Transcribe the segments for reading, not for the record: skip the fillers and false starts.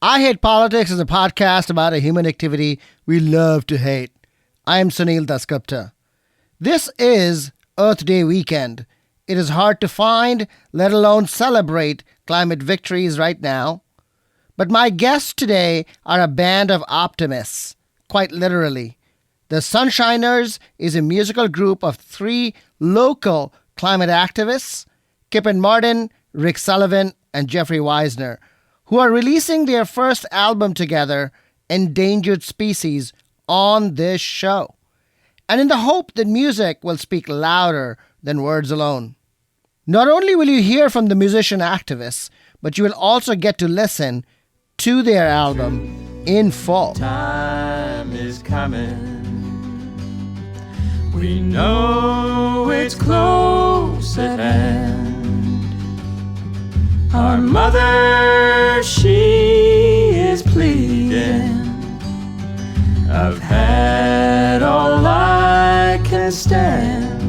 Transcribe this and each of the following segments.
I Hate Politics is a podcast about a human activity we love to hate. I am Sunil Dasgupta. This is Earth Day weekend. It is hard to find, let alone celebrate, climate victories right now. But my guests today are a band of optimists, quite literally. The Sunshiners is a musical group of three local climate activists, Kipyn Martin, Rick Sullivan, and Jeffrey Weisner, who are releasing their first album together, Endangered Species, on this show, and in the hope that music will speak louder than words alone. Not only will you hear from the musician activists, but you will also get to listen to their album in full. Time is coming. We know it's close at hand. Our mother, she is pleading. I've had all I can stand.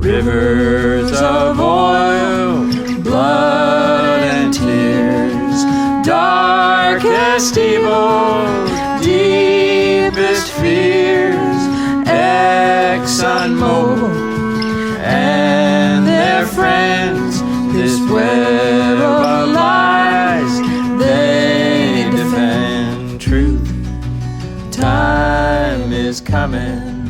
Rivers of oil, blood and tears, darkest evil, deepest fears, ExxonMobil and their friends, this web of lies, they defend truth. Time is coming.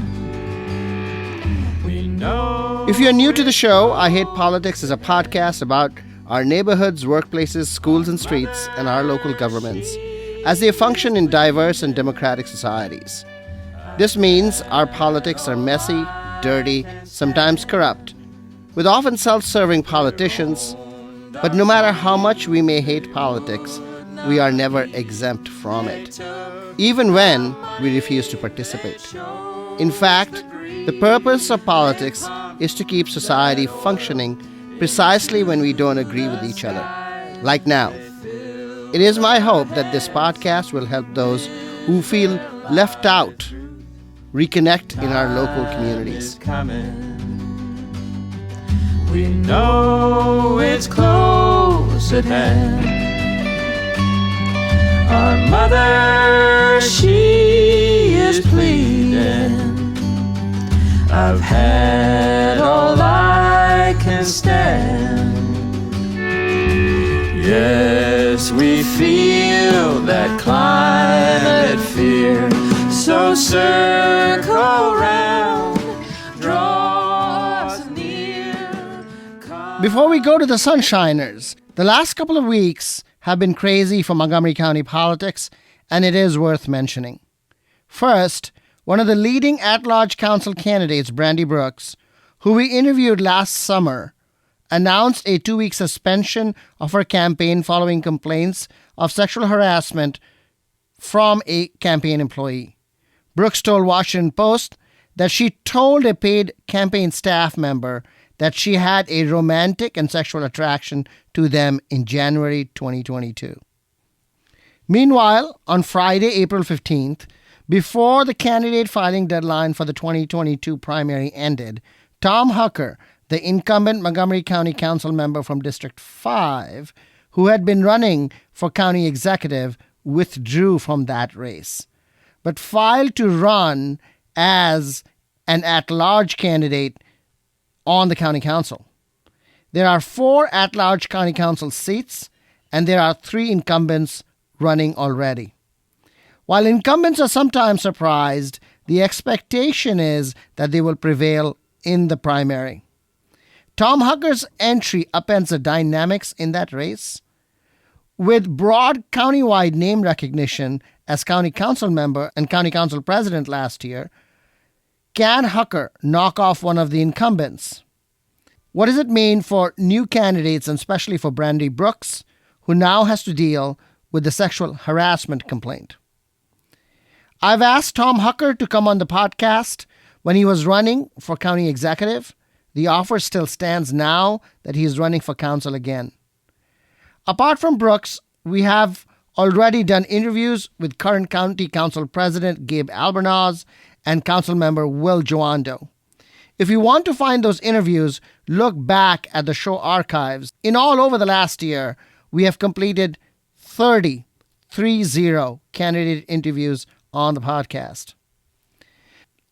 We know. If you're new to the show, I Hate Politics is a podcast about our neighborhoods, workplaces, schools, and streets, and our local governments as they function in diverse and democratic societies. This means our politics are messy, dirty, sometimes corrupt, with often self-serving politicians. But no matter how much we may hate politics, we are never exempt from it, even when we refuse to participate. In fact, the purpose of politics is to keep society functioning precisely when we don't agree with each other, like now. It is my hope that this podcast will help those who feel left out reconnect in our local communities. We know it's close at hand. Our mother, she is pleading. I've had all I can stand. Yes, we feel that climate fear. So circle round, draw us near. Before we go to the Sunshiners, the last couple of weeks have been crazy for Montgomery County politics, and it is worth mentioning. First, one of the leading at-large council candidates, Brandy Brooks, who we interviewed last summer, announced a 2-week suspension of her campaign following complaints of sexual harassment from a campaign employee. Brooks told Washington Post that she told a paid campaign staff member that she had a romantic and sexual attraction to them in January 2022. Meanwhile, on Friday, April 15th, before the candidate filing deadline for the 2022 primary ended, Tom Hucker, the incumbent Montgomery County Council member from District 5, who had been running for county executive, withdrew from that race, but filed to run as an at-large candidate on the county council. There are 4 at-large county council seats, and there are 3 incumbents running already. While incumbents are sometimes surprised, the expectation is that they will prevail in the primary. Tom Hucker's entry upends the dynamics in that race. With broad countywide name recognition as county council member and county council president last year, can Hucker knock off one of the incumbents? What does it mean for new candidates, and especially for Brandy Brooks, who now has to deal with the sexual harassment complaint? I've asked Tom Hucker to come on the podcast when he was running for county executive. The offer still stands now that he is running for council again. Apart from Brooks, we have already done interviews with current County Council President Gabe Albornoz and Council Member Will Joando. If you want to find those interviews, look back at the show archives. In all over the last year, we have completed 30 candidate interviews on the podcast.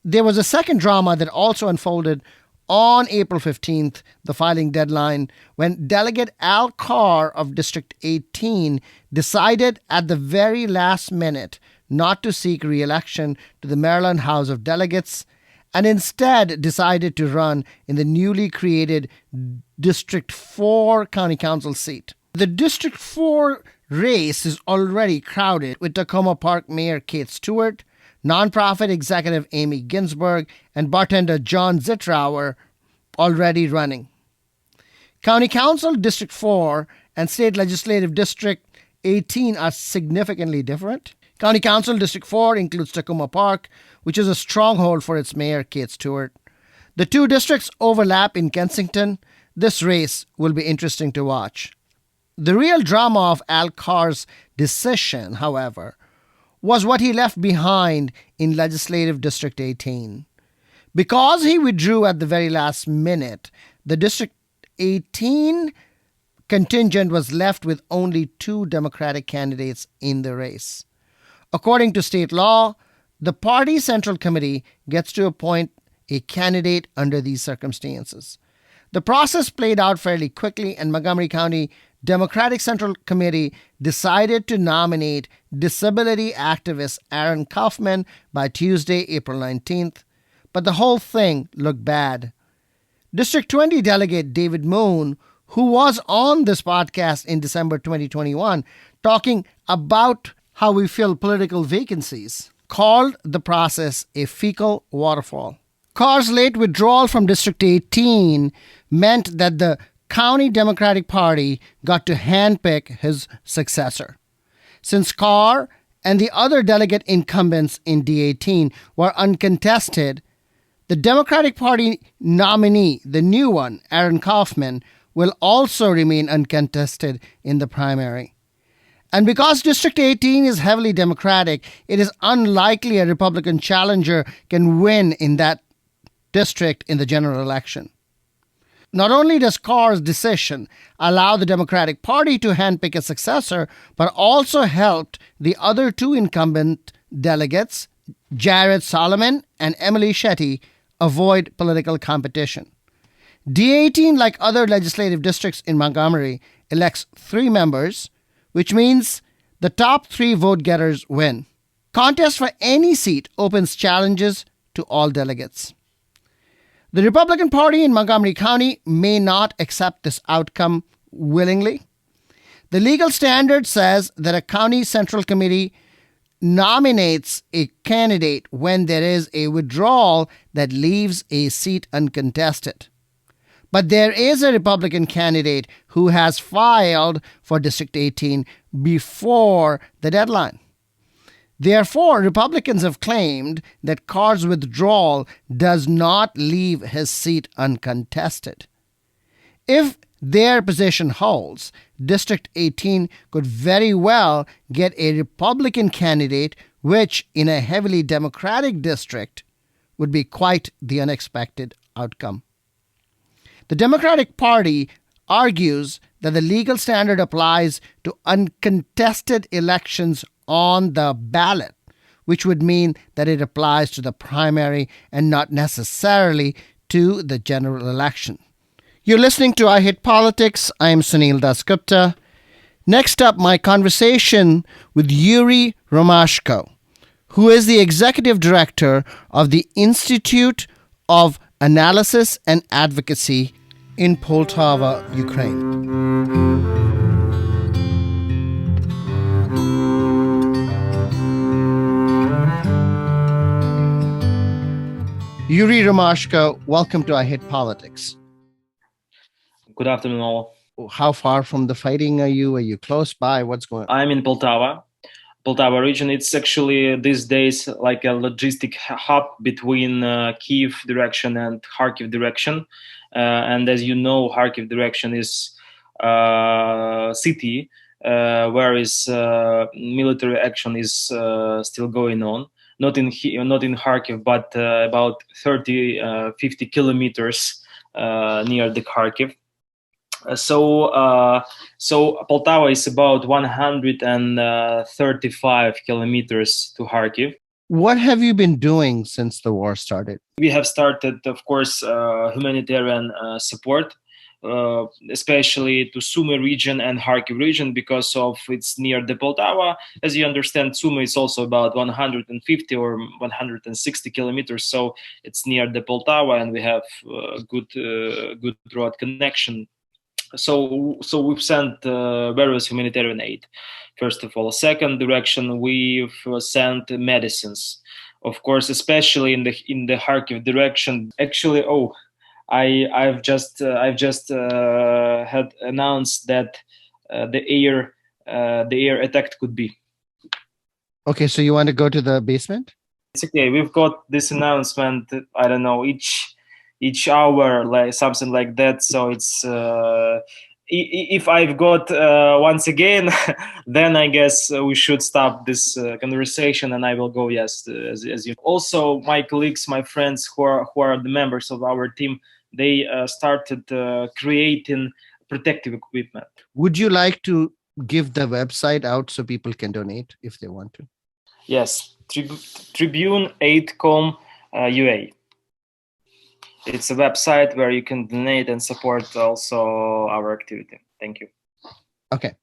There was a second drama that also unfolded on April 15th, the filing deadline, when Delegate Al Carr of District 18 decided at the very last minute not to seek re-election to the Maryland House of Delegates and instead decided to run in the newly created District 4 County Council seat. The District 4 race is already crowded, with Tacoma Park Mayor Kate Stewart, nonprofit executive Amy Ginsberg, and bartender John Zitrauer already running. County Council District 4 and State Legislative District 18 are significantly different. County Council District 4 includes Tacoma Park, which is a stronghold for its mayor, Kate Stewart. The two districts overlap in Kensington. This race will be interesting to watch. The real drama of Al Carr's decision, however, was what he left behind in Legislative District 18. Because he withdrew at the very last minute, the District 18 contingent was left with only two Democratic candidates in the race. According to state law, the party central committee gets to appoint a candidate under these circumstances. The process played out fairly quickly, and Montgomery County Democratic Central Committee decided to nominate disability activist Aaron Kaufman by Tuesday, April 19th. But the whole thing looked bad. District 20 delegate David Moon, who was on this podcast in December 2021, talking about how we fill political vacancies, called the process a fecal waterfall. Carr's late withdrawal from District 18 meant that the County Democratic Party got to handpick his successor. Since Carr and the other delegate incumbents in D18 were uncontested, the Democratic Party nominee, the new one, Aaron Kaufman, will also remain uncontested in the primary. And because District 18 is heavily Democratic, it is unlikely a Republican challenger can win in that district in the general election. Not only does Carr's decision allow the Democratic Party to handpick a successor, but also helped the other two incumbent delegates, Jared Sullivan and Emily Shetty, avoid political competition. D18, like other legislative districts in Montgomery, elects 3 members, which means the top 3 vote-getters win. Contest for any seat opens challenges to all delegates. The Republican Party in Montgomery County may not accept this outcome willingly. The legal standard says that a county central committee nominates a candidate when there is a withdrawal that leaves a seat uncontested. But there is a Republican candidate who has filed for District 18 before the deadline. Therefore, Republicans have claimed that Carr's withdrawal does not leave his seat uncontested. If their position holds, District 18 could very well get a Republican candidate, which in a heavily Democratic district would be quite the unexpected outcome. The Democratic Party argues that the legal standard applies to uncontested elections on the ballot, which would mean that it applies to the primary and not necessarily to the general election. You're listening to I Hate Politics. I'm Sunil Dasgupta. Next up, my conversation with Yuri Romashko, who is the executive director of the Institute of Analysis and Advocacy in Poltava, Ukraine. Yuri Romashko, welcome to I Hate Politics. Good afternoon, all. How far from the fighting are you? Are you close by? What's going on? I'm in Poltava region. It's actually these days like a logistic hub between Kiev direction and Kharkiv direction. And as you know, Kharkiv direction is city where is military action is still going on. Not in Kharkiv, but about 50 kilometers near the Kharkiv. So Poltava is about 135 kilometers to Kharkiv. What have you been doing since the war started? We have started, of course, humanitarian support, especially to Sumy region and Kharkiv region, because of it's near the Poltava. As you understand, Sumy is also about 150 or 160 kilometers, so it's near the Poltava, and we have good road connection. So we've sent various humanitarian aid. First of all, second direction, we've sent medicines, of course, especially in the Kharkiv direction. Actually, I've just had announced that the air attack could be. Okay, so you want to go to the basement? It's okay. We've got this announcement. I don't know, each hour, like something like that. So it's if I've got once again, then I guess we should stop this conversation, and I will go. Yes, as you. Also, my colleagues, my friends who are the members of our team, they started creating protective equipment. Would you like to give the website out so people can donate if they want to? Yes, Tribune8.com UA. It's a website where you can donate and support also our activity. Thank you. Okay.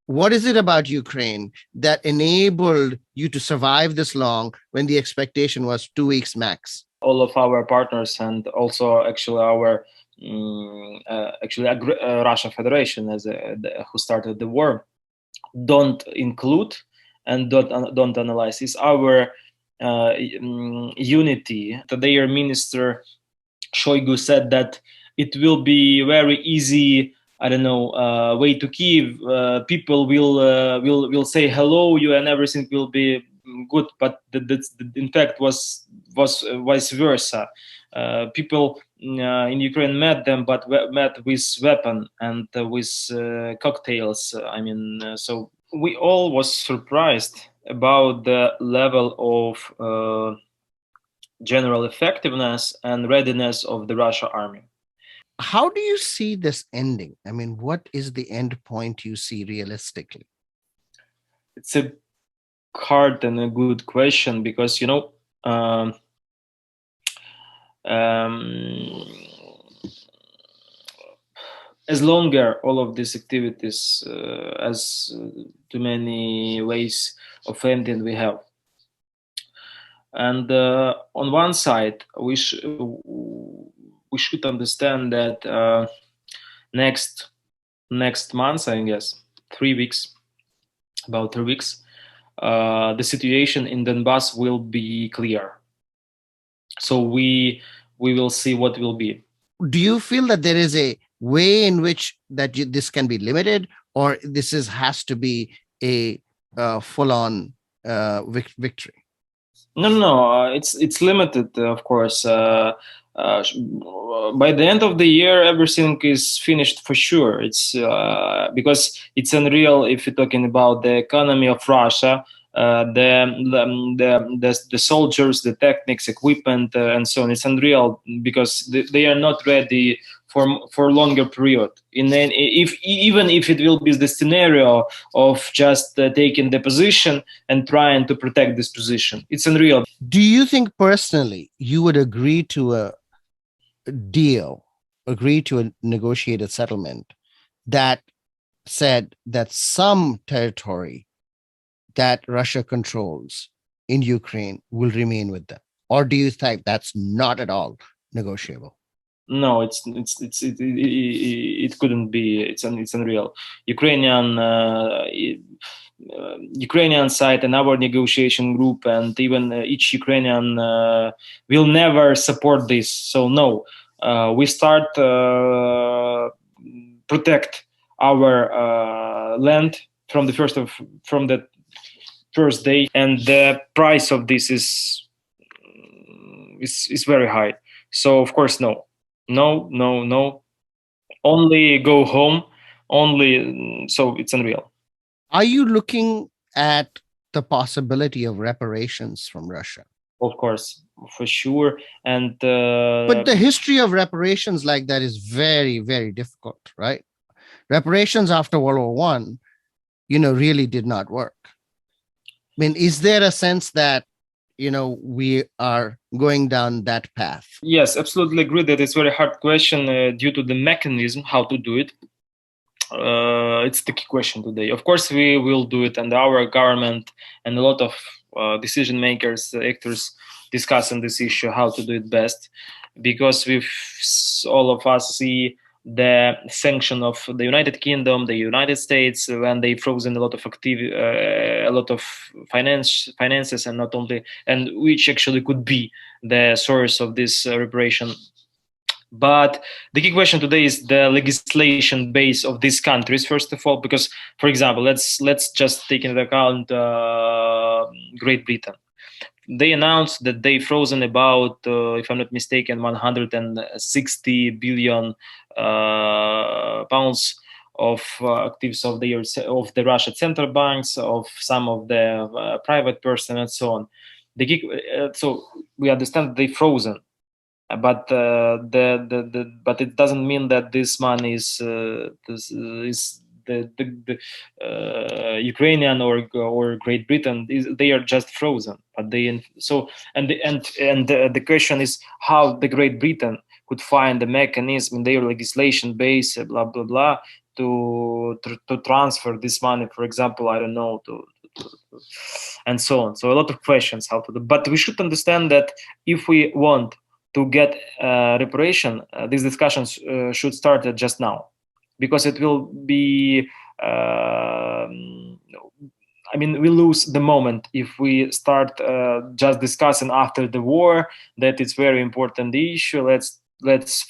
What is it about Ukraine that enabled you to survive this long when the expectation was 2 weeks max? All of our partners, and also actually our Russian Federation, who started the war, don't include and don't analyze. It's our unity. Their minister Shoigu said that it will be very easy. I don't know, way to Kiev. People will say hello you, and everything will be good. But in fact was vice versa. People in Ukraine met them, but met with weapon and with cocktails. So we all was surprised about the level of general effectiveness and readiness of the Russian army. How do you see this ending? I mean, what is the end point you see realistically? It's a hard and a good question, because as longer all of these activities, as too many ways of ending we have. And on one side, we should understand that next month, I guess, 3 weeks, about 3 weeks, the situation in Donbass will be clear. So we will see what will be. Do you feel that there is a way in which this can be limited, or this has to be a full-on victory? No. It's limited, of course. By the end of the year, everything is finished for sure. It's because it's unreal if you're talking about the economy of Russia, the soldiers, the techniques, equipment, and so on. It's unreal because they are not ready for longer period. Even if it will be the scenario of just taking the position and trying to protect this position, it's unreal. Do you think personally you would agree to a deal, agree to a negotiated settlement that said that some territory that Russia controls in Ukraine will remain with them? Or do you think that's not at all negotiable? No, it couldn't be. It's unreal. Ukrainian side and our negotiation group, and even each Ukrainian will never support this. So no, we start protect our land from the first day, and the price of this is very high. So of course no. Only go home. So it's unreal. Are you looking at the possibility of reparations from Russia? Of course, for sure. And but the history of reparations like that is very, very difficult, right? reparations after World War One, really did not work. I mean, is there a sense that, we are going down that path? Yes, absolutely agree that it's a very hard question due to the mechanism how to do it. It's the key question today. Of course, we will do it, and our government and a lot of decision makers, actors discussing this issue, how to do it best, because all of us see the sanction of the United Kingdom, the United States, when they frozen a lot of finances, and not only, and which actually could be the source of this reparation. But the key question today is the legislation base of these countries, first of all, because, for example, let's just take into account Great Britain. They announced that they frozen about, if I'm not mistaken, 160 billion pounds of actives of the Russian central banks, of some of the private person, and so on. So we understand they frozen, but but it doesn't mean that this money is the Ukrainian or Great Britain. They are just frozen. But the question is how the Great Britain could find the mechanism in their legislation base, blah blah blah, to transfer this money, for example, I don't know, to and so on. So a lot of questions how to do. But we should understand that if we want to get reparation, these discussions should start just now, because it will be, we lose the moment if we start just discussing after the war that it's very important issue. Let's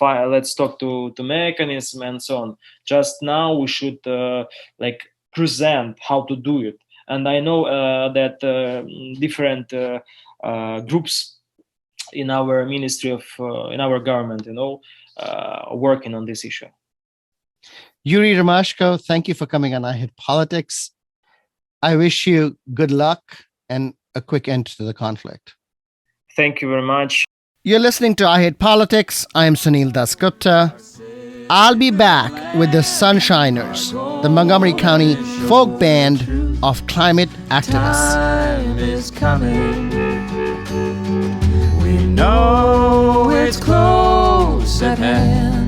talk to mechanism and so on. Just now we should present how to do it. And I know that different groups in our ministry in our government, working on this issue. Yuri Romashko, thank you for coming on I Hit Politics. I wish you good luck and a quick end to the conflict. Thank you very much. You're listening to I Hit Politics. I am Sunil Dasgupta. I'll be back with the Sunshiners, the Montgomery County folk band of climate activists. Time is coming. We know it's close at hand.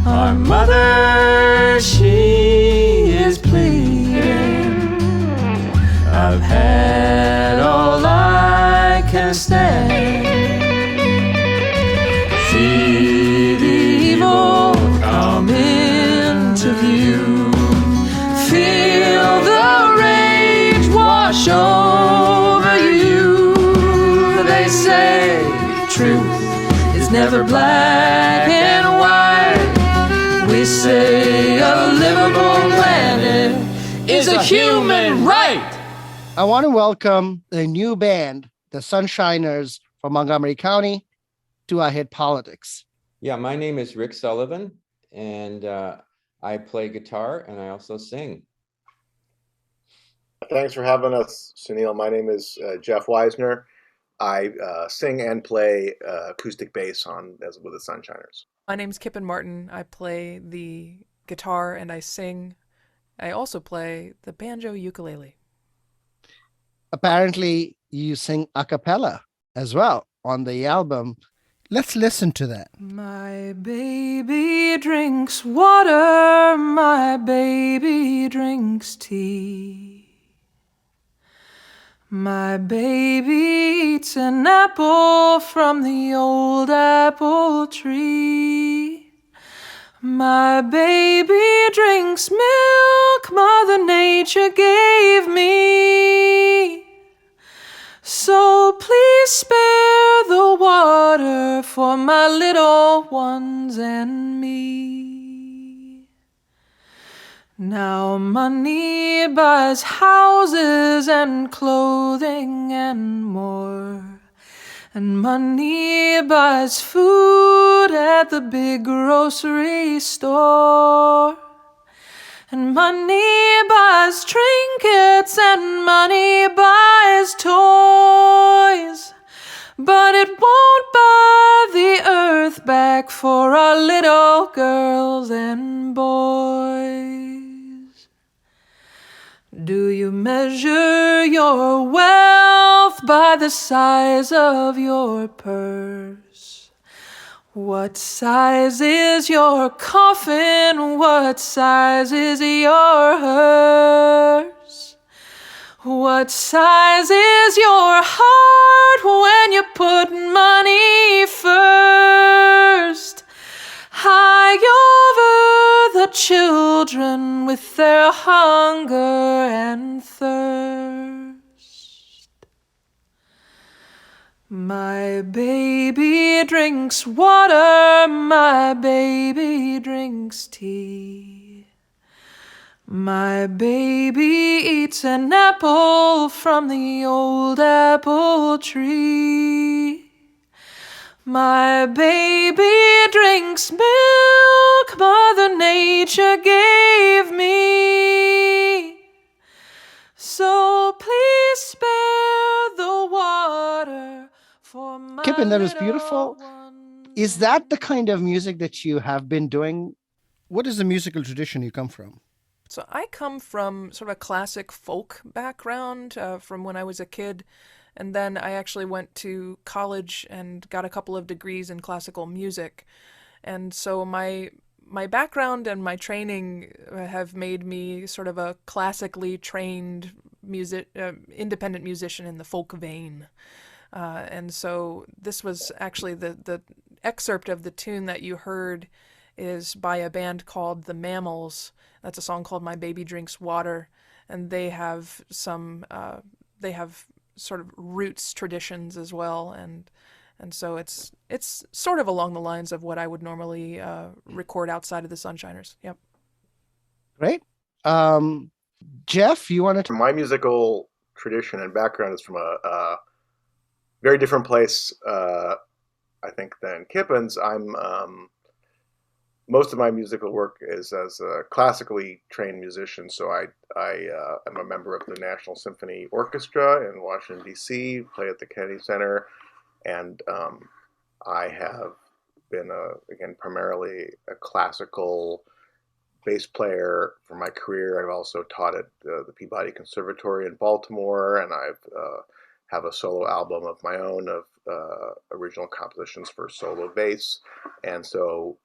Our mother, she is pleading. I've had all I can stand. See the evil come into view. Feel the rage wash over you. They say truth is never black and white. We say a livable planet is a human right. I want to welcome the new band, the Sunshiners from Montgomery County, to I Hit Politics. Yeah, my name is Rick Sullivan, and I play guitar and I also sing. Thanks for having us, Sunil. My name is Jeff Weisner. I sing and play acoustic bass with the Sunshiners. My name's Kipyn Martin. I play the guitar and I sing. I also play the banjo ukulele. Apparently, you sing a cappella as well on the album. Let's listen to that. My baby drinks water, my baby drinks tea. My baby eats an apple from the old apple tree. My baby drinks milk Mother Nature gave me. So please spare the water for my little ones and me. Now money buys houses and clothing and more. And money buys food at the big grocery store. And money buys trinkets and money buys toys. But it won't buy the earth back for our little girls and boys? Do you measure your wealth by the size of your purse? What size is your coffin? What size is your hearse? What size is your heart when you put money first? High over the children with their hunger and thirst. My baby drinks water, my baby drinks tea. My baby eats an apple from the old apple tree. My baby drinks milk Mother Nature gave me. So please spare the water for my Kipyn, that was little beautiful. one. Is that the kind of music that you have been doing? What is the musical tradition you come from? So I come from sort of a classic folk background from when I was a kid. And then I actually went to college and got a couple of degrees in classical music. And so my background and my training have made me sort of a classically trained independent musician in the folk vein. And so this was actually the excerpt of the tune that you heard is by a band called The Mammals. That's a song called My Baby Drinks Water. And they have sort of roots traditions as well, and so it's sort of along the lines of what I would normally record outside of the Sunshiners. Yep. Great. Jeff, you want to? My musical tradition and background is from a very different place, I think, than Kipyn's. Most of my musical work is as a classically trained musician, so I am a member of the National Symphony Orchestra in Washington, D.C., play at the Kennedy Center, and I have been, again, primarily a classical bass player for my career. I've also taught at the Peabody Conservatory in Baltimore, and I've have a solo album of my own of original compositions for solo bass, and so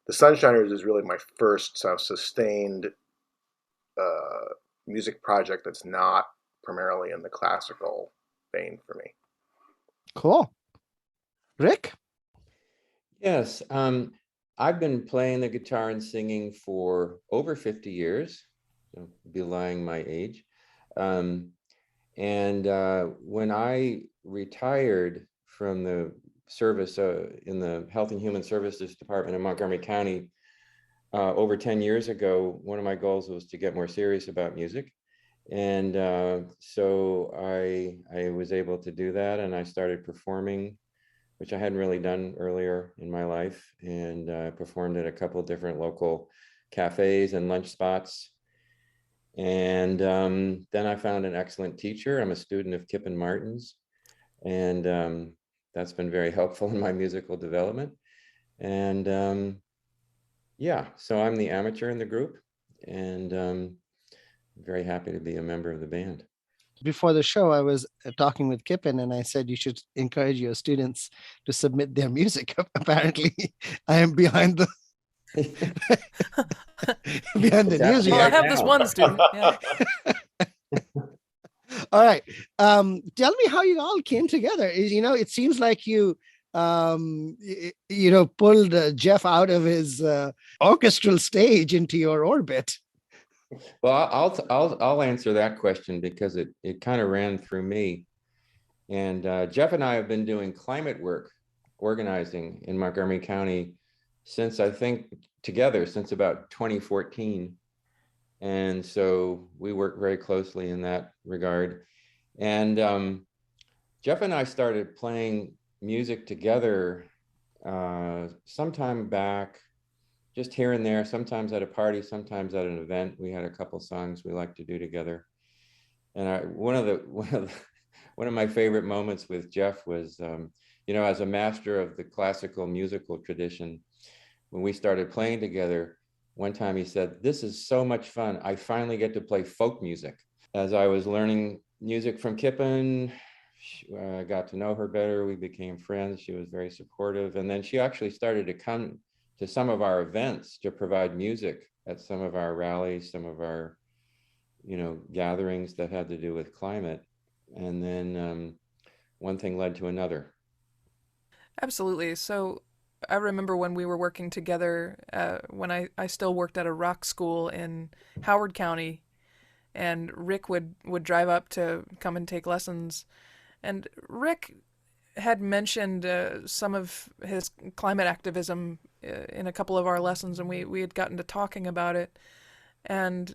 the Sunshiners is really my first sort of sustained music project that's not primarily in the classical vein for me. Cool. Rick? Yes, I've been playing the guitar and singing for over 50 years, belying my age. And when I retired from the service in the Health and Human Services Department in Montgomery County over 10 years ago, one of my goals was to get more serious about music. And so I was able to do that, and I started performing, which I hadn't really done earlier in my life, and performed at a couple of different local cafes and lunch spots. And then I found an excellent teacher. I'm a student of Kipyn Martin's, and that's been very helpful in my musical development. And yeah, so I'm the amateur in the group, and very happy to be a member of the band. Before the show, I was talking with Kipyn, and I said you should encourage your students to submit their music. Apparently, I am behind the news Well, I here. have this one student. Yeah. All right. Tell me how you all came together. It seems like you pulled Jeff out of his orchestral stage into your orbit. Well, I'll answer that question because it kind of ran through me. And Jeff and I have been doing climate work, organizing in Montgomery County since about 2014. And so we work very closely in that regard. And Jeff and I started playing music together sometime back, just here and there, sometimes at a party, sometimes at an event. We had a couple songs we like to do together. And one of my favorite moments with Jeff was as a master of the classical musical tradition, when we started playing together, one time he said, "This is so much fun. I finally get to play folk music." As I was learning music from Kipyn, I got to know her better. We became friends. She was very supportive. And then she actually started to come to some of our events to provide music at some of our rallies, some of our, gatherings that had to do with climate. And then one thing led to another. Absolutely. So I remember when we were working together, when I still worked at a rock school in Howard County, and Rick would drive up to come and take lessons. And Rick had mentioned some of his climate activism in a couple of our lessons, and we had gotten to talking about it. And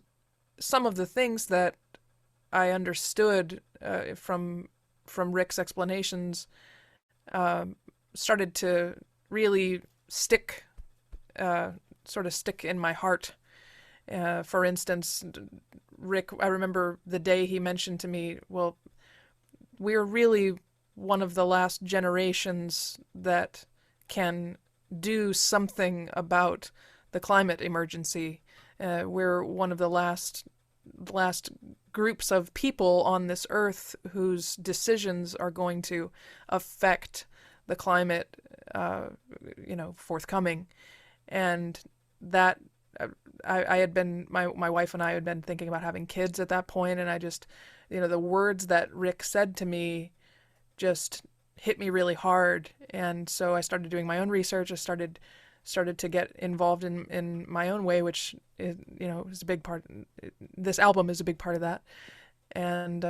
some of the things that I understood from Rick's explanations started to really stick, sort of stick in my heart. For instance, Rick, I remember the day he mentioned to me, well, we're really one of the last generations that can do something about the climate emergency. We're one of the last groups of people on this earth whose decisions are going to affect the climate, forthcoming. And that I had been, my wife and I had been thinking about having kids at that point, and I just, the words that Rick said to me just hit me really hard. And so I started doing my own research. I started to get involved in my own way, which is, is a big part. This album is a big part of that. And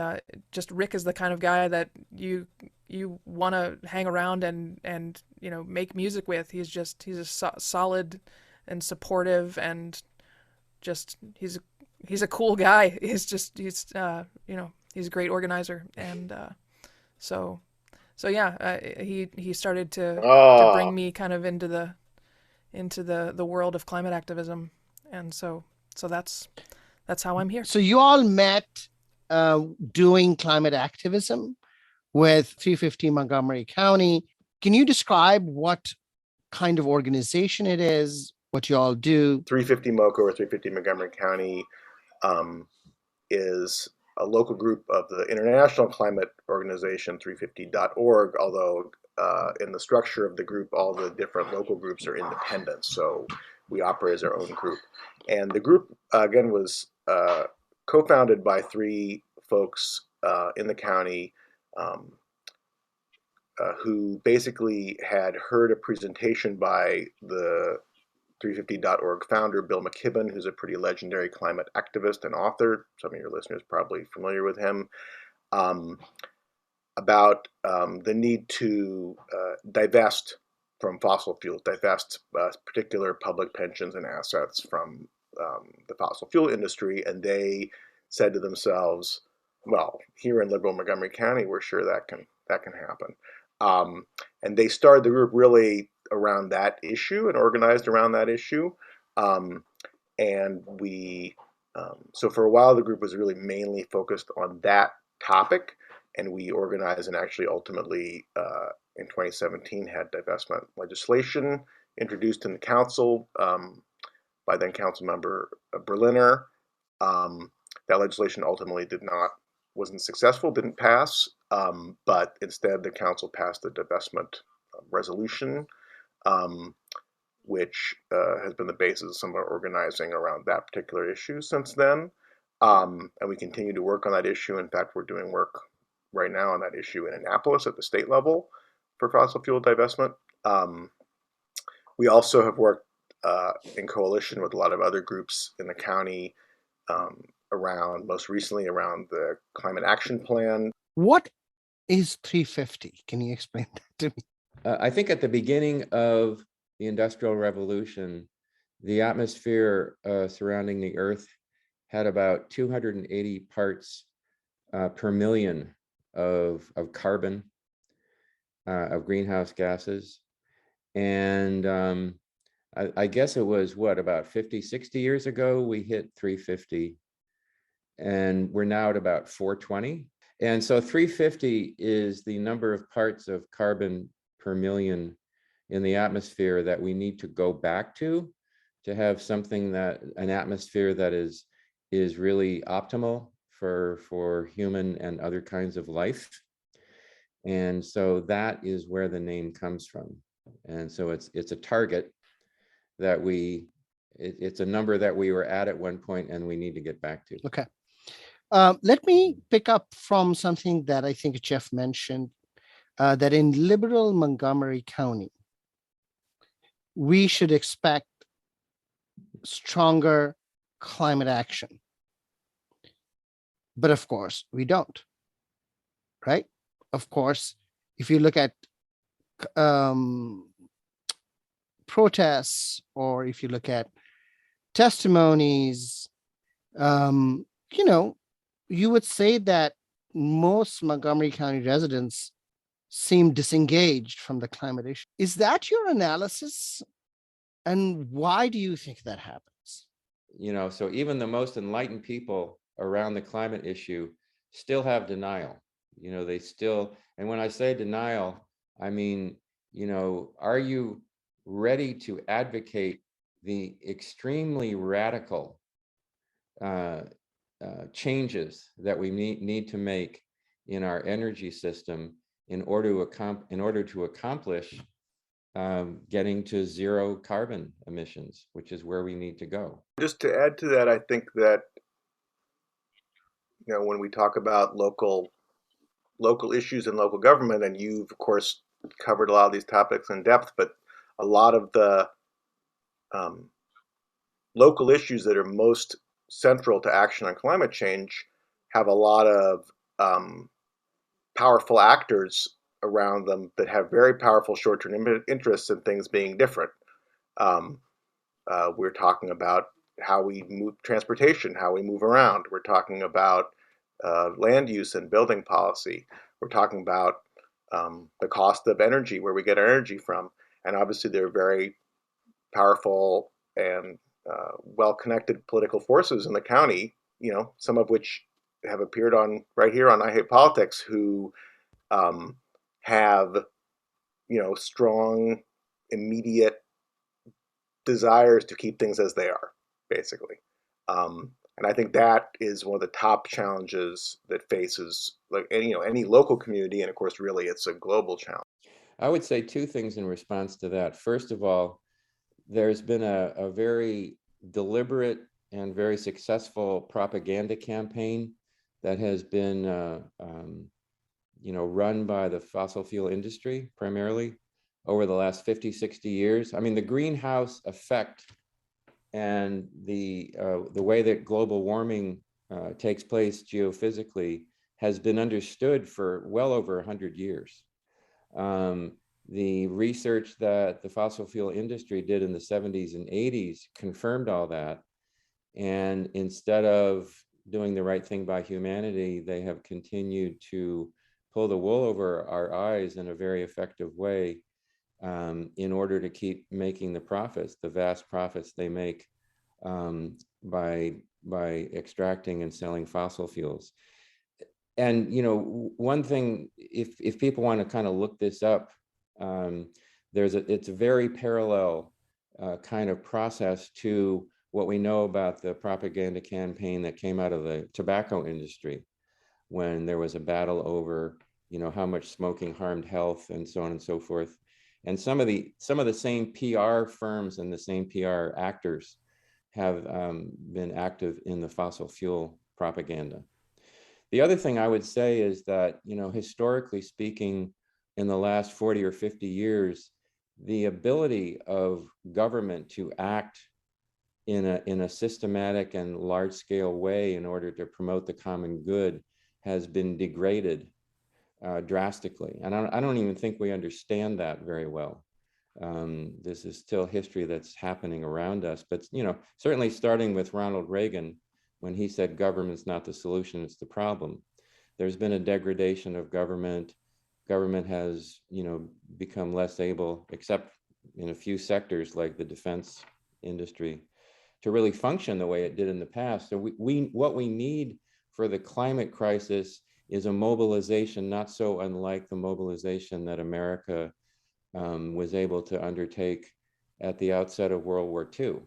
just Rick is the kind of guy that you want to hang around and make music with. He's a solid and supportive, and just he's a cool guy. He's a great organizer, and so yeah, he started to bring me kind of into the world of climate activism, and so that's how I'm here. So you all met doing climate activism with 350 Montgomery County. Can you describe what kind of organization it is, what you all do? 350 MoCo, or 350 Montgomery County, is a local group of the international climate organization 350.org, although in the structure of the group, all the different local groups are independent. So we operate as our own group. And the group, again, was co-founded by three folks in the county who basically had heard a presentation by the 350.org founder, Bill McKibben, who's a pretty legendary climate activist and author. Some of your listeners are probably familiar with him, about the need to divest from fossil fuels, divest particular public pensions and assets from the fossil fuel industry. And they said to themselves, well, here in liberal Montgomery County, we're sure that can happen. And they started the group really around that issue and organized around that issue. And we, so for a while, the group was really mainly focused on that topic. And we organized and actually ultimately in 2017 had divestment legislation introduced in the council by then council member Berliner. That legislation ultimately wasn't successful, didn't pass, but instead the council passed the divestment resolution, which has been the basis of some of our organizing around that particular issue since then. And we continue to work on that issue. In fact, we're doing work right now on that issue in Annapolis at the state level for fossil fuel divestment. We also have worked in coalition with a lot of other groups in the county most recently around the Climate Action Plan. What is 350? Can you explain that to me? I think at the beginning of the Industrial Revolution, the atmosphere surrounding the Earth had about 280 parts per million of carbon, of greenhouse gases. And I guess it was about 50, 60 years ago, we hit 350. And we're now at about 420. And so 350 is the number of parts of carbon per million in the atmosphere that we need to go back to have something that an atmosphere that is really optimal for human and other kinds of life. And so that is where the name comes from. And so it's a target that it's a number that we were at one point and we need to get back to. Okay. Let me pick up from something that I think Jeff mentioned, that in liberal Montgomery County, we should expect stronger climate action. But of course, we don't, right? Of course, if you look at protests, or if you look at testimonies, you would say that most Montgomery County residents seem disengaged from the climate issue. Is that your analysis? And why do you think that happens? So even the most enlightened people around the climate issue still have denial. They still, and when I say denial, I mean, are you ready to advocate the extremely radical changes that we need to make in our energy system in order to accomplish getting to zero carbon emissions, which is where we need to go. Just to add to that, I think that when we talk about local issues and local government, and you've of course covered a lot of these topics in depth, but a lot of the local issues that are most central to action on climate change have a lot of powerful actors around them that have very powerful short-term interests in things being different. We're talking about how we move transportation, how we move around. We're talking about land use and building policy. We're talking about the cost of energy, where we get our energy from. And obviously there are very powerful and well-connected political forces in the county, some of which have appeared on right here on I Hate Politics, who have, strong, immediate desires to keep things as they are, basically. And I think that is one of the top challenges that faces any local community, and of course, really, it's a global challenge. I would say two things in response to that. First of all, there's been a very deliberate and very successful propaganda campaign that has been run by the fossil fuel industry primarily over the last 50, 60 years. I mean, the greenhouse effect and the way that global warming takes place geophysically has been understood for well over 100 years. The research that the fossil fuel industry did in the 70s and 80s confirmed all that. And instead of doing the right thing by humanity, they have continued to pull the wool over our eyes in a very effective way in order to keep making the profits, the vast profits they make by extracting and selling fossil fuels. And one thing, if people want to kind of look this up, it's a very parallel kind of process to what we know about the propaganda campaign that came out of the tobacco industry, when there was a battle over how much smoking harmed health and so on and so forth. And some of the same PR firms and the same PR actors have been active in the fossil fuel propaganda. The other thing I would say is that, historically speaking, in the last 40 or 50 years, the ability of government to act in a systematic and large-scale way in order to promote the common good has been degraded drastically. And I don't even think we understand that very well. This is still history that's happening around us, but certainly starting with Ronald Reagan, when he said government's not the solution, it's the problem. There's been a degradation of government. Government has, become less able, except in a few sectors like the defense industry, to really function the way it did in the past. So what we need for the climate crisis is a mobilization not so unlike the mobilization that America was able to undertake at the outset of World War II,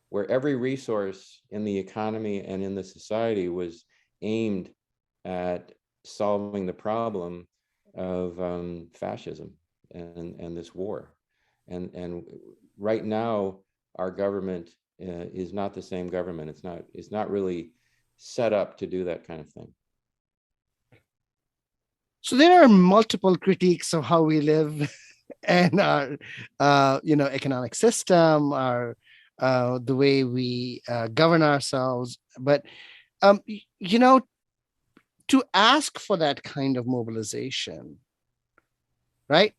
where every resource in the economy and in the society was aimed at solving the problem of fascism and this war. And right now, our government is not the same government. It's not really set up to do that kind of thing. So there are multiple critiques of how we live and our, economic system, our the way we govern ourselves. But to ask for that kind of mobilization, right?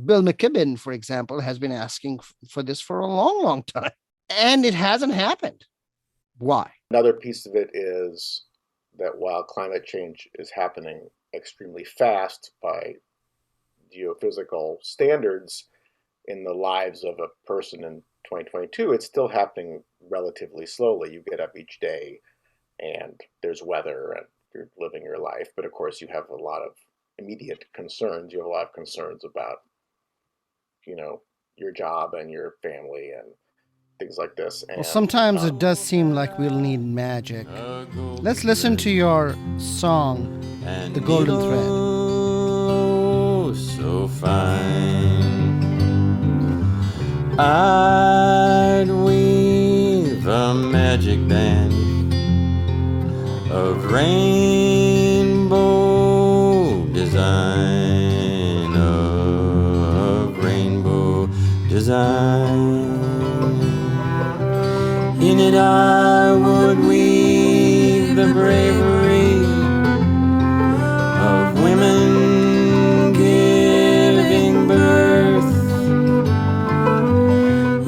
Bill McKibben, for example, has been asking for this for a long, long time, and it hasn't happened. Why? Another piece of it is that while climate change is happening extremely fast by geophysical standards in the lives of a person in 2022, it's still happening relatively slowly. You get up each day and there's weather and you're living your life. But of course, you have a lot of immediate concerns. You have a lot of concerns about, your job and your family and things like this. And, well, sometimes it does seem like we'll need magic. Let's listen to your song, The Golden Thread. Oh, so fine. I'd weave a magic band of rainbow design, In it I would weave the bravery of women giving birth.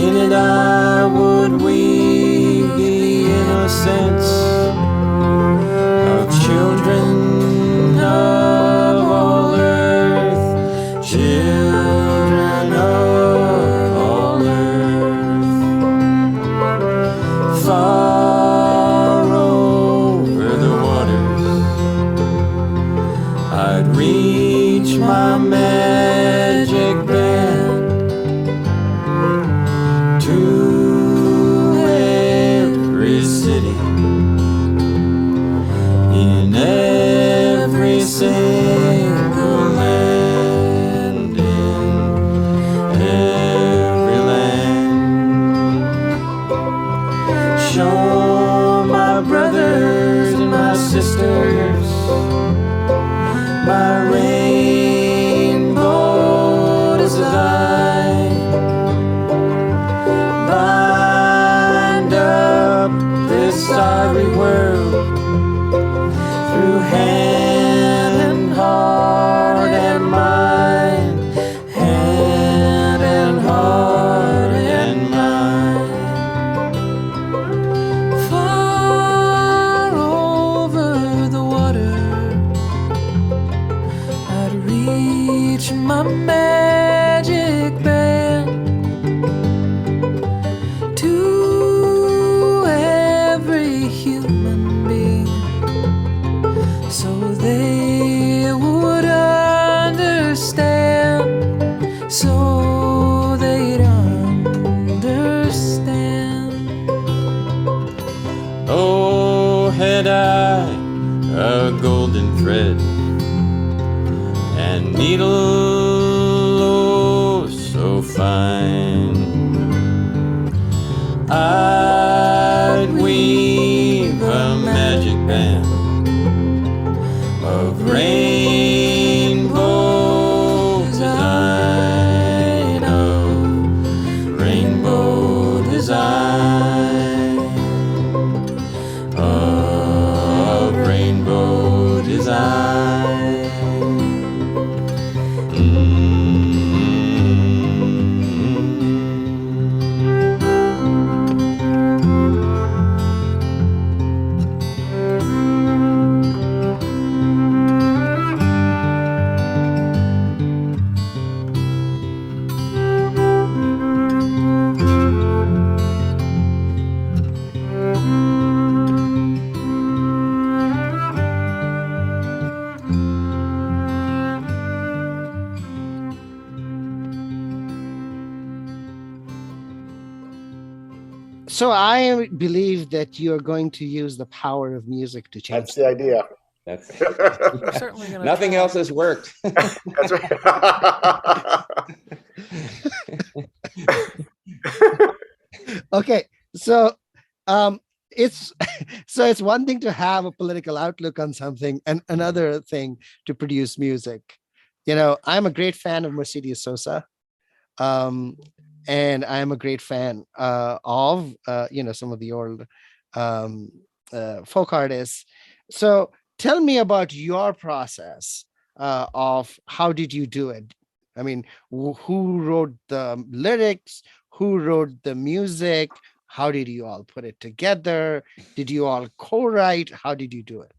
In it I would weave the innocence of children of all earth, children of all earth. Far over the waters, I'd reach my magic band to every city, in every single land, in every land. Show my brothers and my sisters my rainbow design. Bind up this sorry world through hand and heart and mind, hand and heart and mind. Far over the water, I'd reach my magic band to every human being, so they would understand, so they'd understand. Oh, had I a golden thread and needle, oh, so fine, I'd weave a magic band of rainbow design, of rainbow design, of rainbow design. So I believe that you're going to use the power of music to change. That's the idea. That's We're certainly going to nothing try. else has worked. That's right. Okay, so um, it's so it's one thing to have a political outlook on something, and another thing to produce music. You know, I'm a great fan of Mercedes Sosa, um, and I'm a great fan of some of the old um, folk artists. So tell me about your process of how did you do it? I mean, who wrote the lyrics? Who wrote the music? How did you all put it together? Did you all co-write? How did you do it?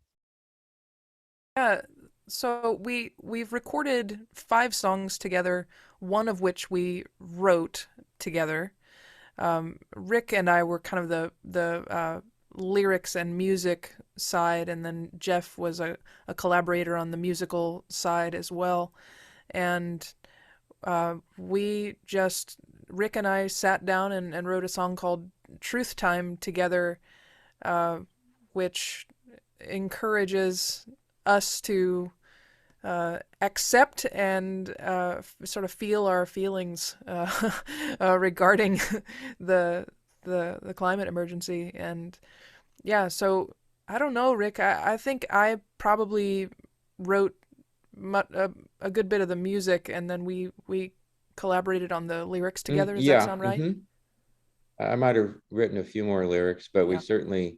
Yeah, so we've recorded 5 songs together, one of which we wrote together. Rick and I were kind of the lyrics and music side, and then Jeff was a collaborator on the musical side as well. And Rick and I sat down and wrote a song called Truth Time together, which encourages us to accept and sort of feel our feelings regarding the climate emergency. And yeah, so I don't know, Rick. I think I probably wrote a good bit of the music, and then we collaborated on the lyrics together. Does that sound right? I might have written a few more lyrics, but we certainly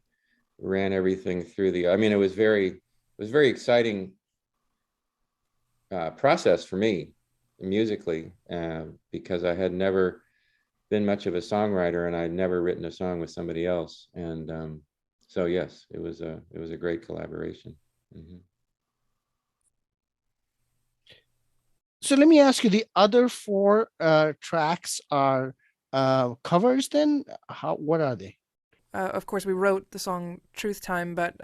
ran everything through I mean, it was very exciting process for me musically, because I had never been much of a songwriter, and I'd never written a song with somebody else. And so yes, it was a great collaboration. Mm-hmm. So let me ask you, the other 4 tracks are covers then? What are they? Of course, we wrote the song Truth Time, but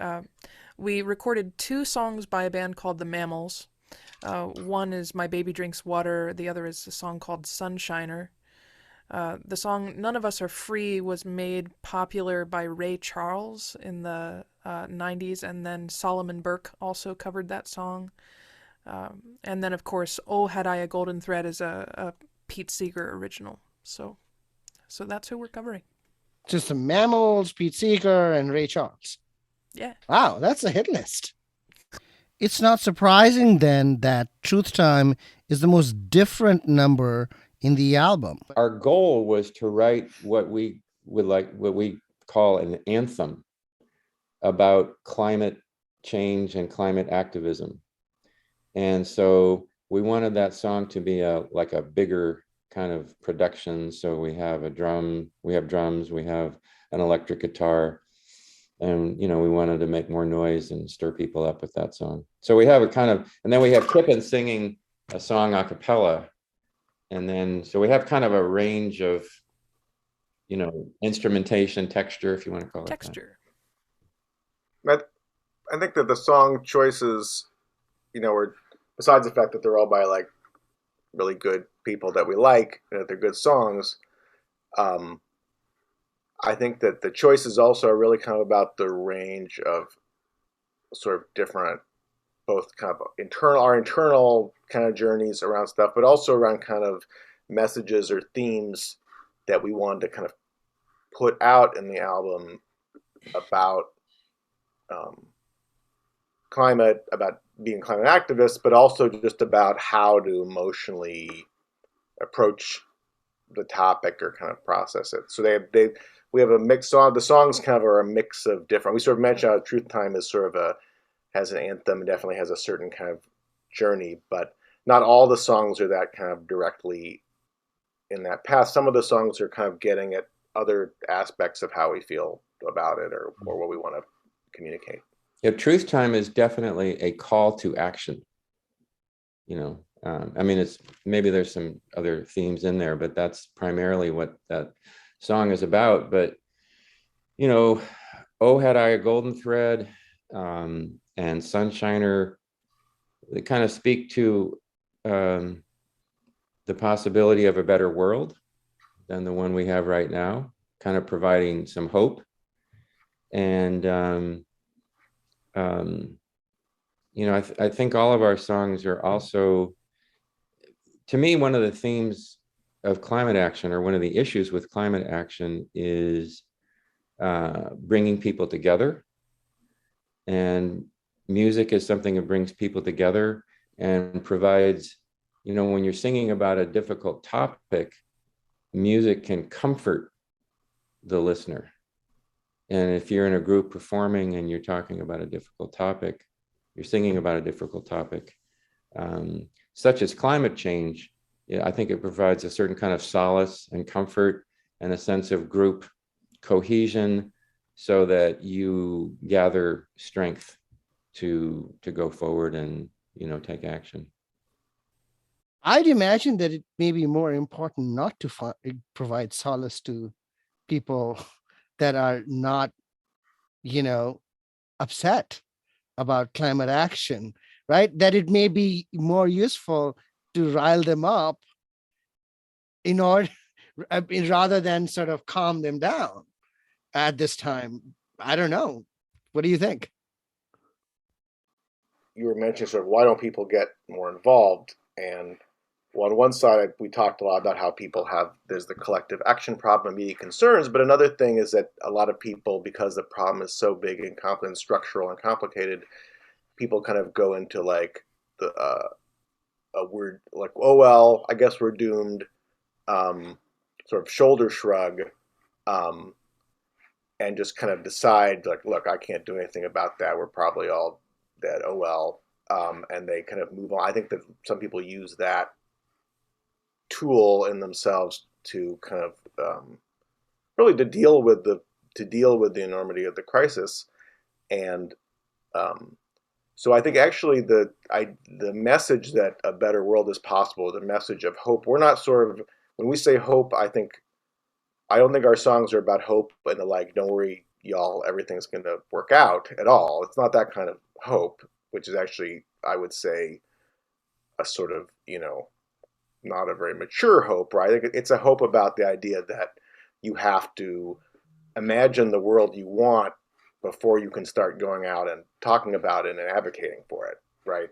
we recorded 2 songs by a band called The Mammals. One is My Baby Drinks Water, the other is a song called Sunshiner. The song None of Us Are Free was made popular by Ray Charles in the 90s, and then Solomon Burke also covered that song. And then, of course, Oh, Had I a Golden Thread is a Pete Seeger original. So that's who we're covering. Just the Mammals, Pete Seeger, and Ray Charles. Yeah. Wow, that's a hit list. It's not surprising then that Truth Time is the most different number in the album. Our goal was to write what we call an anthem about climate change and climate activism. And so we wanted that song to be like a bigger kind of production. So we have drums, we have an electric guitar, and we wanted to make more noise and stir people up with that song. So we have and then we have Kipyn singing a song a cappella, and then so we have kind of a range of instrumentation, texture, if you want to call it texture. I think that the song choices, were, besides the fact that they're all by like really good people that we like, and that they're good songs, I think that the choices also are really kind of about the range of sort of different, both kind of our internal kind of journeys around stuff, but also around kind of messages or themes that we wanted to kind of put out in the album about climate, about being climate activists, but also just about how to emotionally approach the topic or kind of process it. So we have a mix on the songs, kind of are a mix of different. We sort of mentioned how Truth Time is sort of has an anthem, definitely has a certain kind of journey, but not all the songs are that kind of directly in that path. Some of the songs are kind of getting at other aspects of how we feel about it or what we want to communicate. Yeah, Truth Time is definitely a call to action. I mean, maybe there's some other themes in there, but that's primarily what that song is about. But Oh, Had I a Golden Thread, and Sunshiner, they kind of speak to the possibility of a better world than the one we have right now. kind of providing some hope. And, I think all of our songs are also, to me, one of the themes of climate action, or one of the issues with climate action, is bringing people together. And music is something that brings people together and provides, when you're singing about a difficult topic, music can comfort the listener. And if you're in a group performing and you're talking about a difficult topic, you're singing about a difficult topic, such as climate change, I think it provides a certain kind of solace and comfort and a sense of group cohesion, so that you gather strength to go forward and take action. I'd imagine that it may be more important not to provide solace to people that are not, upset about climate action, right? That it may be more useful to rile them up in order, rather than sort of calm them down at this time. I don't know. What do you think? You were mentioning sort of why don't people get more involved? And on one side, we talked a lot about how there's the collective action problem, immediate concerns, but another thing is that a lot of people, because the problem is so big and complex, structural and complicated, people kind of go into like a weird, like, oh well, I guess we're doomed, sort of shoulder shrug, and just kind of decide like, look, I can't do anything about that. We're probably all dead. Oh well, and they kind of move on. I think that some people use that tool in themselves to kind of really to deal with the enormity of the crisis. And so I think actually the message that a better world is possible, the message of hope, we're not sort of, when we say hope, I don't think our songs are about hope and like, don't worry y'all, everything's going to work out at all. It's not that kind of hope, which is actually, I would say, a sort of, not a very mature hope, right? I think it's a hope about the idea that you have to imagine the world you want before you can start going out and talking about it and advocating for it, right?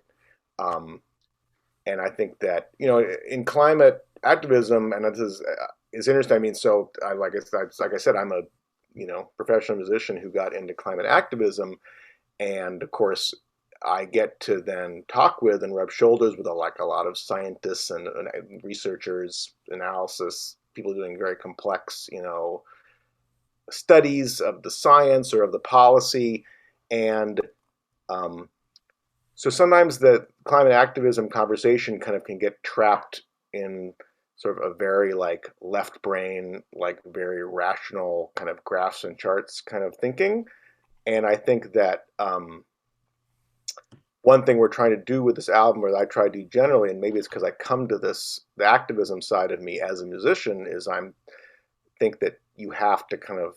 And I think that, in climate activism, and this is interesting. I mean, so like I said, I'm a professional musician who got into climate activism, and of course, I get to then talk with and rub shoulders with a lot of scientists and researchers, analysis, people doing very complex, studies of the science or of the policy. And so sometimes the climate activism conversation kind of can get trapped in sort of a very like left brain, like very rational kind of graphs and charts kind of thinking. And I think that one thing we're trying to do with this album, or that I try to do generally, and maybe it's because I come to the activism side of me as a musician, is think that you have to kind of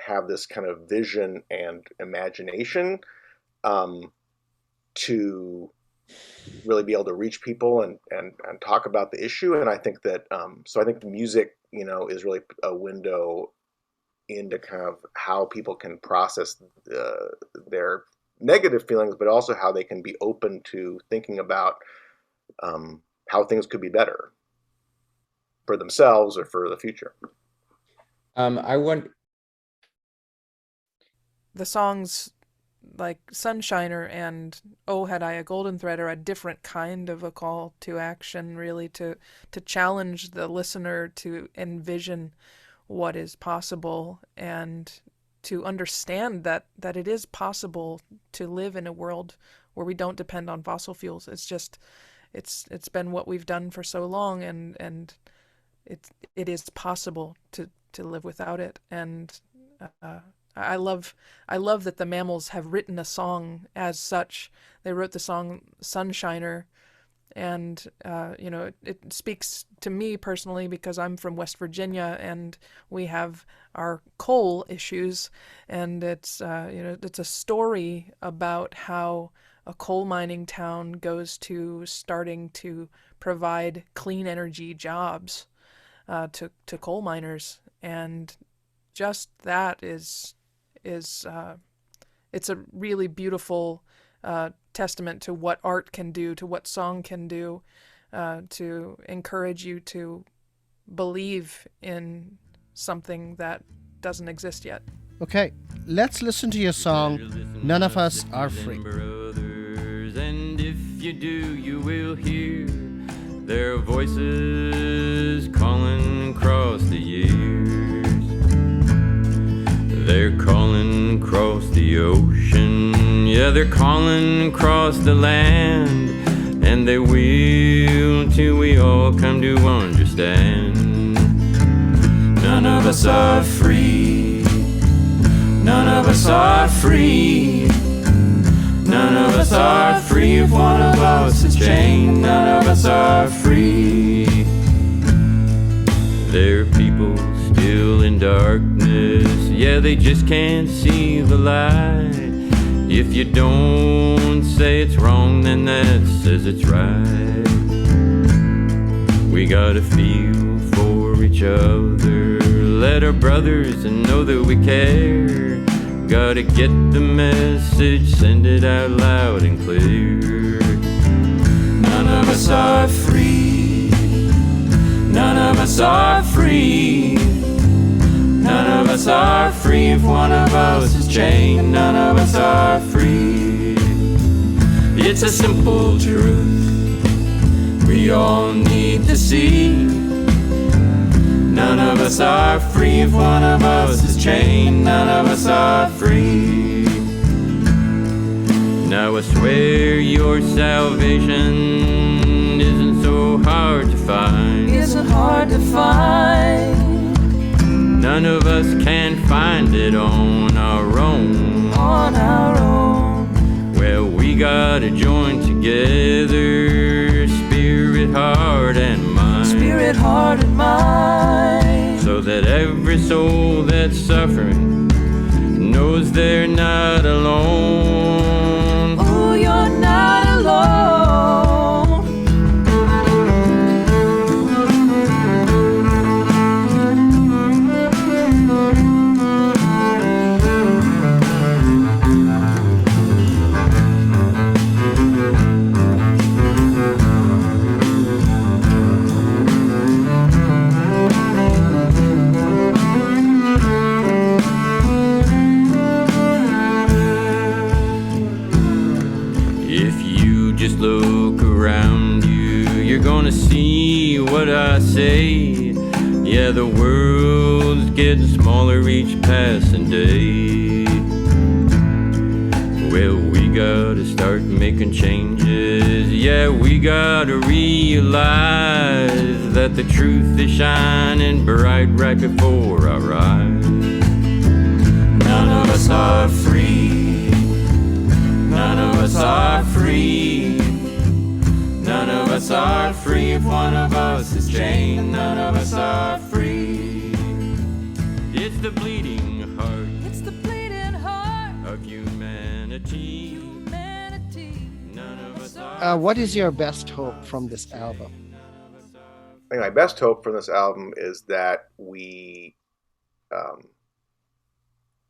have this kind of vision and imagination to really be able to reach people and talk about the issue. And I think that so I think the music, is really a window into kind of how people can process their negative feelings, but also how they can be open to thinking about how things could be better for themselves or for the future. I want The songs like Sunshiner and Oh Had I a Golden Thread are a different kind of a call to action, really, to challenge the listener to envision what is possible and to understand that it is possible to live in a world where we don't depend on fossil fuels. It's been what we've done for so long, and it is possible to live without it. And I love that the Mammals have written a song as such. They wrote the song Sunshiner, and it speaks to me personally because I'm from West Virginia and we have our coal issues, and it's a story about how a coal mining town goes to starting to provide clean energy jobs to coal miners, And just that is it's a really beautiful testament to what art can do, to what song can do, to encourage you to believe in something that doesn't exist yet. Okay, let's listen to your song, None of Us Are Free. And if you do, you will hear their voices calling across the years. They're calling across the ocean, yeah, they're calling across the land, and they will till we all come to understand. None of us are free. None of us are free. None of us are free if one of us is chained. None of us are free. There are people still in darkness, yeah, they just can't see the light. If you don't say it's wrong, then that says it's right. We gotta feel for each other, let our brothers know that we care. Gotta get the message, send it out loud and clear. None of us are free. None of us are free. None of us are free if one of us is chained. None of us are free. It's a simple truth we all need to see. None of us are free if one of us is chained. None of us are free. Now I swear your salvation isn't so hard to find. Isn't hard to find. None of us can find it on our own. On our own. Well, we gotta join together, spirit, heart, and mind. Spirit, heart, and mind. So that every soul that's suffering knows they're not alone. Oh, you're not alone. Just look around you, you're gonna see what I say. Yeah, the world's getting smaller each passing day. Well, we gotta start making changes. Yeah, we gotta realize that the truth is shining bright right before our eyes. None of us are free. None of us are free. None of us are free if one of us is chained. None of us are free. It's the bleeding heart. It's the bleeding heart of humanity. None of us are What is your best hope from this album? I think my best hope from this album is that we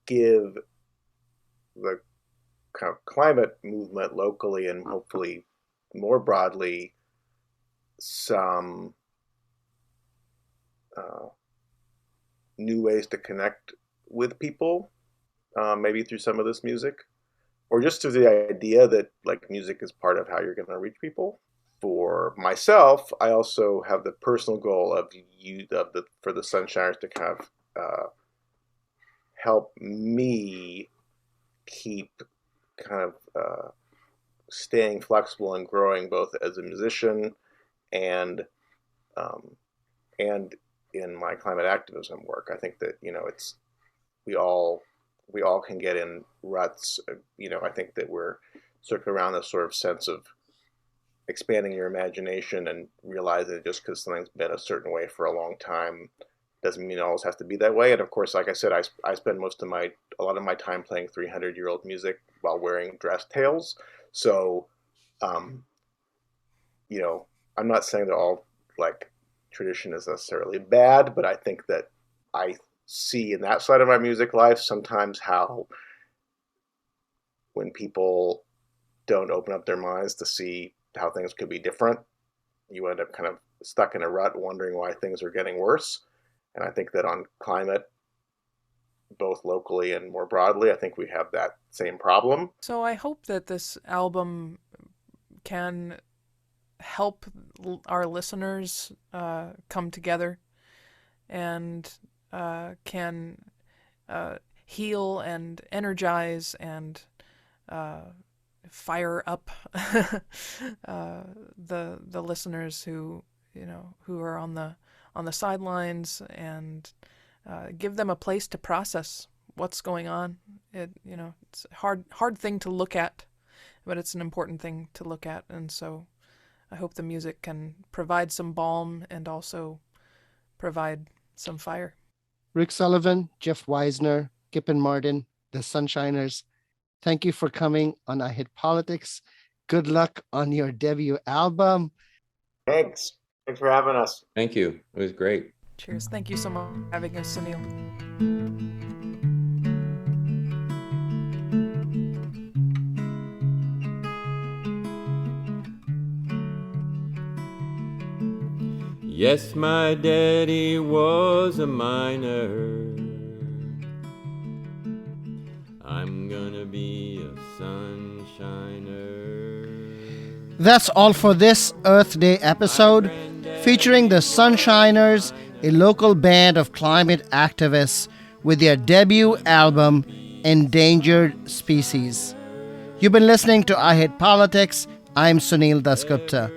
give the kind of climate movement locally and hopefully more broadly some new ways to connect with people, maybe through some of this music, or just through the idea that like music is part of how you're going to reach people. For myself, I also have the personal goal for the Sunshiners to kind of help me keep kind of staying flexible and growing both as a musician and in my climate activism work. I think that we all can get in ruts. I think that we're circling around this sort of sense of expanding your imagination and realizing that just because something's been a certain way for a long time doesn't mean it always has to be that way. And of course, like I said, I spend a lot of my time playing 300-year-old music while wearing dress tails. So, I'm not saying that all like tradition is necessarily bad, but I think that I see in that side of my music life sometimes how when people don't open up their minds to see how things could be different, you end up kind of stuck in a rut wondering why things are getting worse. And I think that on climate, both locally and more broadly, I think we have that same problem. So I hope that this album can help our listeners come together and can heal and energize and fire up the listeners who are on the sidelines, and give them a place to process what's going on. It's a hard thing to look at, but it's an important thing to look at. And so I hope the music can provide some balm and also provide some fire. Rick Sullivan, Jeff Weisner, Kipyn Martin, the Sunshiners, thank you for coming on I Hit Politics. Good luck on your debut album. Thanks for having us. Thank you. It was great. Cheers. Thank you so much for having us, Sunil. Yes, my daddy was a miner. I'm gonna be a sunshiner. That's all for this Earth Day episode, featuring the Sunshiners, a local band of climate activists with their debut album, Endangered Species. You've been listening to I Hit Politics. I'm Sunil Dasgupta.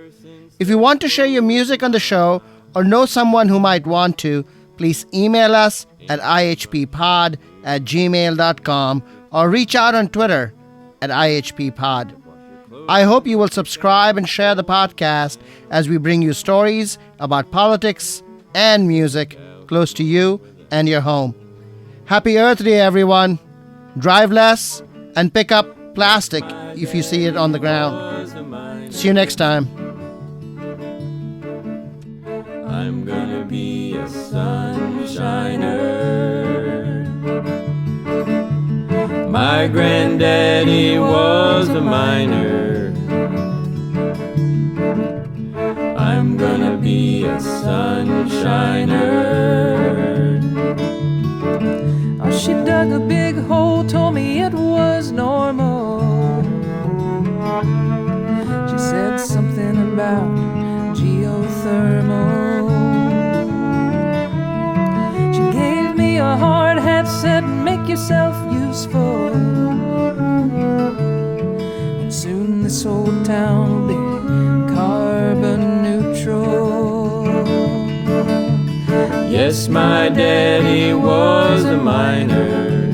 If you want to share your music on the show or know someone who might want to, please email us at ihppod@gmail.com or reach out on Twitter at ihppod. I hope you will subscribe and share the podcast as we bring you stories about politics and music close to you and your home. Happy Earth Day, everyone. Drive less and pick up plastic if you see it on the ground. See you next time. I'm gonna be a sunshiner. My granddaddy was a miner. I'm gonna be a sunshiner. Oh, she dug a big hole, told me it was normal. She said something about geothermal. She gave me a hard hat, said make yourself useful, and soon this old town will be carbon neutral. Yes, my daddy was a miner.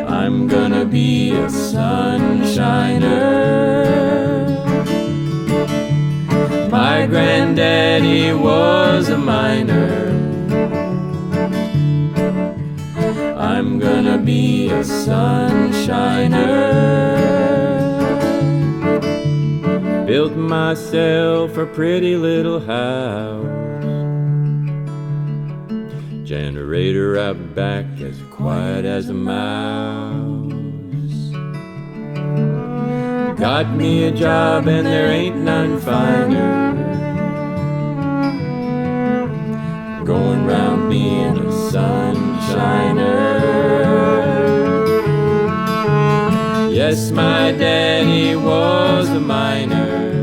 I'm gonna be a sunshiner. My granddaddy was a miner. I'm gonna be a sunshiner. Built myself a pretty little house. Generator out back as quiet as a mouse. Got me a job and there ain't none finer. Going round being a sunshiner. Yes, my daddy was a miner.